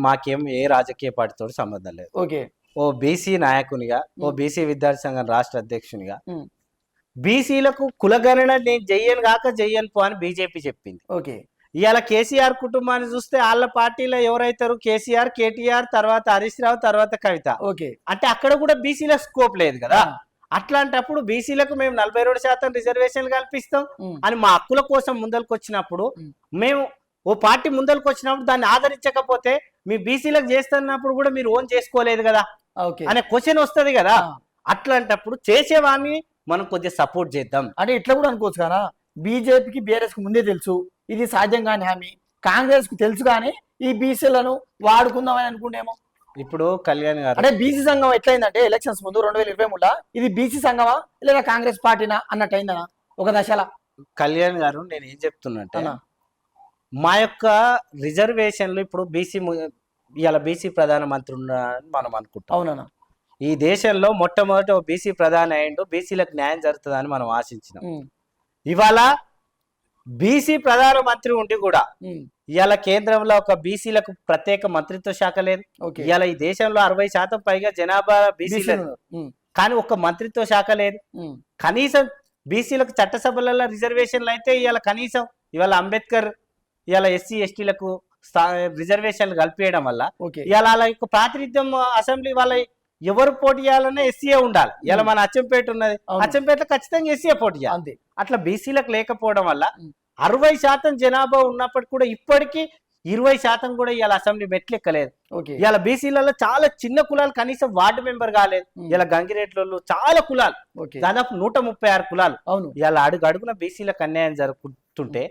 మాకేం ఏ రాజకీయ పార్టీతో సంబంధం లేదు. ఓకే. ఓ బీసీ నాయకునిగా, ఓ బీసీ విద్యార్థి సంఘం రాష్ట్ర అధ్యక్షునిగా బీసీలకు కులగణన నేను చెయ్యను కాక చెయ్యను పో అని బీజేపీ చెప్పింది. ఓకే. ఇవాళ కేసీఆర్ కుటుంబాన్ని చూస్తే వాళ్ళ పార్టీలో ఎవరైతారు? కేసీఆర్, కేటీఆర్, తర్వాత హరీష్ రావు, తర్వాత కవిత. ఓకే. అంటే అక్కడ కూడా బీసీలకు స్కోప్ లేదు కదా. అట్లాంటప్పుడు బీసీలకు మేము 42% రిజర్వేషన్లు కల్పిస్తాం అని మా హక్కుల కోసం ముందరకు వచ్చినప్పుడు, మేము ఓ పార్టీ ముందరకు వచ్చినప్పుడు దాన్ని ఆదరించకపోతే మీ బీసీలకు చేస్తున్నప్పుడు కూడా మీరు ఓన్ చేసుకోలేదు కదా అనే క్వశ్చన్ వస్తుంది కదా. అట్లాంటప్పుడు చేసేవాడిని మనం కొద్దిగా సపోర్ట్ చేద్దాం. అంటే ఇట్లా కూడా అనుకోవచ్చు కదా, బీజేపీకి బీఆర్ఎస్ కు ముందే తెలుసు ఇది సాధ్యం కాని హామీ, కాంగ్రెస్ కు తెలుసు కానీ ఈ బీసీలను వాడుకుందామని అనుకుంటేమో. ఇప్పుడు కళ్యాణ్ గారు అంటే బీసీ సంఘం ఎట్లయిందంటే ఎలక్షన్స్ ముందు 2023 ఇది బీసీ సంఘమా లేదా కాంగ్రెస్ పార్టీనా అన్నట్టు అయిందనా ఒక దశలా. కళ్యాణ్ గారు నేను ఏం చెప్తున్నట్టే, మా యొక్క రిజర్వేషన్లు ఇప్పుడు ఇవాళ బీసీ ప్రధానమంత్రి ఉన్నారని మనం అనుకుంటాం. అవునన్నా. ఈ దేశంలో మొట్టమొదటి బీసీ ప్రధాని అయిండు, బీసీలకు న్యాయం జరుగుతుందని మనం ఆశించినాం. ఇవాళ బీసీ ప్రధానమంత్రి ఉండి కూడా ఇవాళ కేంద్రంలో ఒక బీసీలకు ప్రత్యేక మంత్రిత్వ శాఖ లేదు. ఇవాళ ఈ దేశంలో 60% పైగా జనాభా బీసీలు, కానీ ఒక్క మంత్రిత్వ శాఖ లేదు. కనీసం బీసీలకు చట్టసభలలో రిజర్వేషన్లు అయితే ఇవాళ కనీసం ఇవాళ అంబేద్కర్ ఇవాళ ఎస్సీ ఎస్టీలకు రిజర్వేషన్లు కల్పించడం వల్ల ఇవాళ వాళ్ళ యొక్క ప్రాతినిధ్యం అసెంబ్లీ వాళ్ళ ఎవరు పోటీ చేయాలన్నా ఎస్సీఏ ఉండాలి. ఇలా మన అచ్చంపేట ఉన్నది, అచ్చంపేటలో ఖచ్చితంగా ఎస్సీఏ పోటీ చేయాలి. అట్లా బీసీలకు లేకపోవడం వల్ల 60% జనాభా ఉన్నప్పటికీ కూడా ఇప్పటికీ 20% కూడా ఇవాళ అసెంబ్లీ మెట్లెక్కలేదు. ఇవాళ బీసీలలో చాలా చిన్న కులాలు కనీసం వార్డు మెంబర్ కాలేదు. ఇలా గంగిరెడ్లు చాలా కులాలు, దాదాపు 136 కులాలు ఇవాళ అడుగున బీసీలకు అన్యాయం జరుగుతుంటే